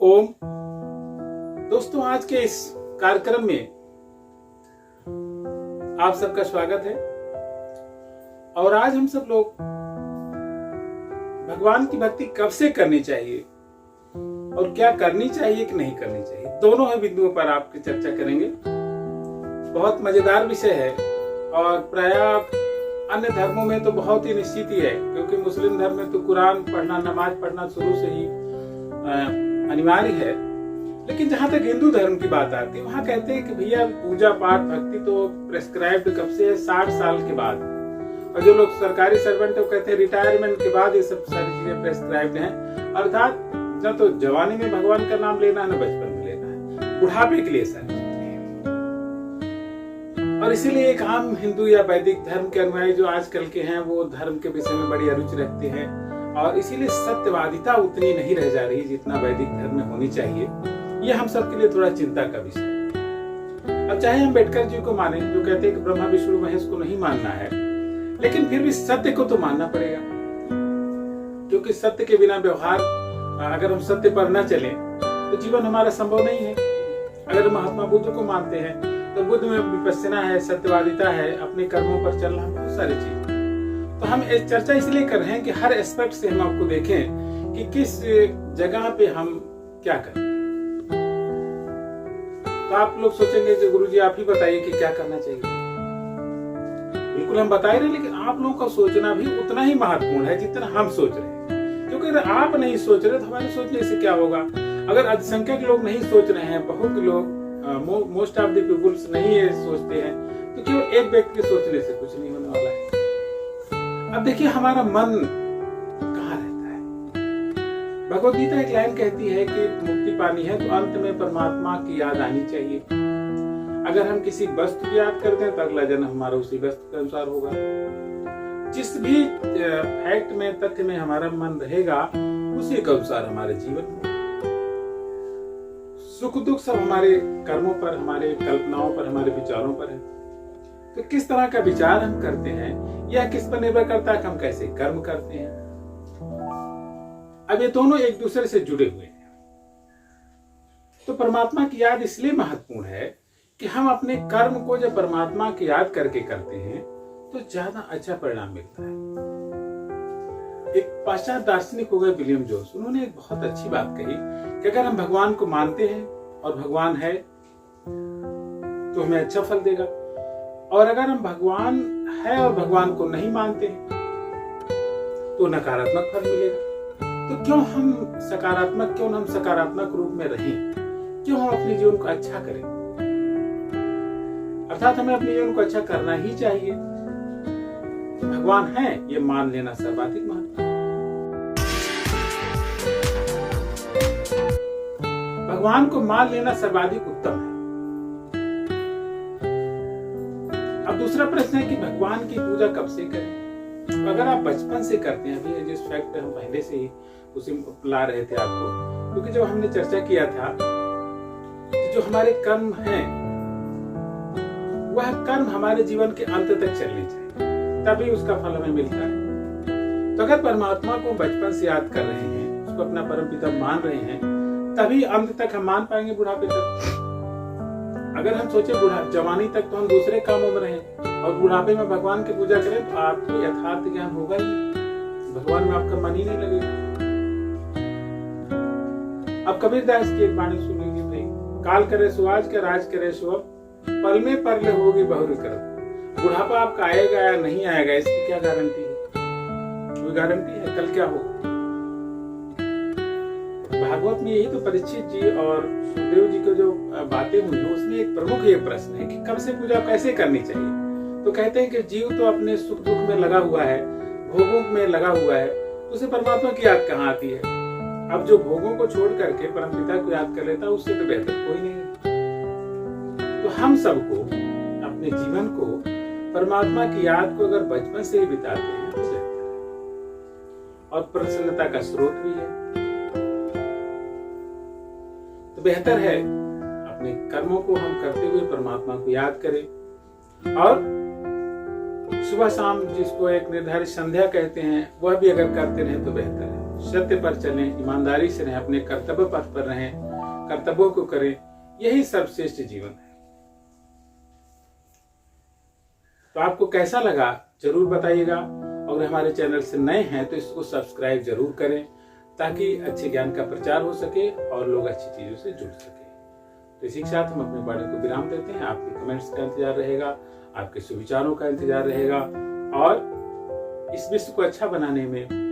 ओम। दोस्तों, आज के इस कार्यक्रम में आप सबका स्वागत है। और आज हम सब लोग भगवान की भक्ति कब से करनी चाहिए और क्या करनी चाहिए कि नहीं करनी चाहिए, दोनों ही बिंदुओं पर आपकी चर्चा करेंगे। बहुत मजेदार विषय है और प्रायः अन्य धर्मों में तो बहुत ही निश्चित ही है, क्योंकि मुस्लिम धर्म में तो कुरान पढ़ना, नमाज पढ़ना शुरू से ही अनिवार्य है। लेकिन जहां तक हिंदू धर्म की बात आती है, वहां कहते हैं कि भैया पूजा पाठ भक्ति तो प्रेस्क्राइब्ड कब से है, 60 साल के बाद। और जो लोग सरकारी सर्वेंट है वो कहते हैं रिटायरमेंट के बाद ये सब सारी चीजें प्रेस्क्राइब्ड हैं। अर्थात न तो जवानी में भगवान का नाम लेना है, न बचपन में लेना है, बुढ़ापे के लिए सारी चीजें हैं। और इसीलिए एक आम हिंदू या वैदिक धर्म के अनुयायी जो आजकल के हैं वो धर्म के विषय में बड़ी रुचि रखते हैं, और इसीलिए सत्यवादिता उतनी नहीं रह जा रही जितना वैदिक धर्म में होनी चाहिए। यह हम सब के लिए थोड़ा चिंता का विषय है। अब चाहे हम अम्बेडकर जी को माने, जो कहते हैं कि ब्रह्मा विष्णु महेश को नहीं मानना है, लेकिन फिर भी सत्य को तो मानना पड़ेगा, क्योंकि सत्य के बिना व्यवहार, अगर हम सत्य पर न चले तो जीवन हमारा संभव नहीं है। अगर महात्मा बुद्ध को मानते हैं तो बुद्ध में विपश्यना है, सत्यवादिता है, अपने कर्मों पर चलना, बहुत सारी चीज। तो हम इस चर्चा इसलिए कर रहे हैं कि हर एस्पेक्ट से हम आपको देखें कि किस जगह पे हम क्या करें। तो आप लोग सोचेंगे कि गुरुजी आप ही बताइए कि क्या करना चाहिए। बिल्कुल हम बता रहे हैं, लेकिन आप लोगों का सोचना भी उतना ही महत्वपूर्ण है जितना हम सोच रहे हैं। क्योंकि अगर आप नहीं सोच रहे तो हमारे सोचने से क्या होगा। अगर अल्पसंख्यक लोग नहीं सोच रहे हैं, बहुत लोग मोस्ट ऑफ द पीपुल्स नहीं ये सोचते हैं, तो केवल एक व्यक्ति के सोचने से कुछ नहीं होने वाला है। अब देखिए हमारा मन कहाँ रहता है। भगवद गीता एक लाइन कहती है कि मुक्ति पानी है तो अंत में परमात्मा की याद आनी चाहिए। अगर हम किसी वस्तु की याद करते हैं तो अगला जन्म हमारा उसी वस्तु के अनुसार होगा। जिस भी फैक्ट में, तथ्य में हमारा मन रहेगा, उसी के अनुसार हमारे जीवन होगा। सुख दुख सब हमारे कर्मों पर, हमारे कल्पनाओं पर, हमारे विचारों पर है। तो किस तरह का विचार हम करते हैं यह किस पर निर्भर करता है कि हम कैसे कर्म करते हैं। अब ये दोनों एक दूसरे से जुड़े हुए हैं। तो परमात्मा की याद इसलिए महत्वपूर्ण है कि हम अपने कर्म को जब परमात्मा की याद करके करते हैं तो ज्यादा अच्छा परिणाम मिलता है। एक पाश्चात्य दार्शनिक हो गए विलियम जोन्स, उन्होंने एक बहुत अच्छी बात कही कि अगर हम भगवान को मानते हैं और भगवान है तो हमें अच्छा फल देगा, और अगर हम भगवान है और भगवान को नहीं मानते हैं तो नकारात्मक फल मिलेगा। तो क्यों हम सकारात्मक रूप में रहें, क्यों हम अपने जीवन को अच्छा करें। अर्थात हमें अपने जीवन को अच्छा करना ही चाहिए। भगवान है ये मान लेना सर्वाधिक महत्व। भगवान को मान लेना सर्वाधिक उत्तम है। अब दूसरा प्रश्न है कि भगवान की पूजा कब से करें। तो अगर आप बचपन से करते हैं, अभी जिस फैक्ट हम पहले से ही उसे ला रहे थे आपको, क्योंकि जब हमने चर्चा किया था कि जो हमारे कर्म हैं वह कर्म हमारे जीवन के अंत तक चलने चाहिए, तभी उसका फल हमें मिलता है। तो अगर परमात्मा को बचपन से याद कर रहे हैं, उसको अपना परमपिता मान रहे हैं, तभी अंत तक हम मान पाएंगे, बुढ़ापे तक। अगर हम सोचे जवानी तक तो हम दूसरे कामों में रहें और बुढ़ापे में भगवान की पूजा करें तो आपको यथार्थ ज्ञान होगा ही, भगवान में आपका मन ही नहीं लगेगा। अब कबीरदास की एक वाणी सुन लीजिए भाई, काल करे सुआज के राज करे सो अब, पल में परले होगी बहुरी कर। बुढ़ापा आपका आएगा या नहीं आएगा इसकी क्या गारंटी है, कोई गारंटी है कल क्या होगा। भागवत में यही तो परीक्षित जी और सुखदेव जी को जो बातें हुई हैं उसमें एक प्रमुख ये प्रश्न है कि कब से पूजा कैसे करनी चाहिए। तो कहते हैं कि जीव तो अपने सुख दुख में लगा हुआ है, भोगों में लगा हुआ है, तो उसे परमात्मा की याद कहाँ आती है। अब जो भोगों को छोड़ करके परमपिता को याद कर लेता है उससे तो बेहतर कोई नहीं है। तो हम सबको अपने जीवन को परमात्मा की याद को अगर बचपन से ही बिताते हैं तो बेहतर है और प्रसन्नता का स्रोत भी है। तो बेहतर है अपने कर्मों को हम करते हुए परमात्मा को याद करें, और सुबह शाम जिसको एक निर्धारित संध्या कहते हैं वह भी अगर करते रहे तो बेहतर है। सत्य पर चलें, ईमानदारी से रहें, अपने कर्तव्य पथ पर रहें, कर्तव्यों को करें, यही सर्वश्रेष्ठ जीवन है। तो आपको कैसा लगा जरूर बताइएगा। अगर हमारे चैनल से नए हैं तो इसको सब्सक्राइब जरूर करें, ताकि अच्छे ज्ञान का प्रचार हो सके और लोग अच्छी चीजों से जुड़ सके। तो इसी के साथ हम अपने बारे को विराम देते हैं। आपके कमेंट्स का इंतजार रहेगा, आपके सुविचारों का इंतजार रहेगा, और इस विश्व को अच्छा बनाने में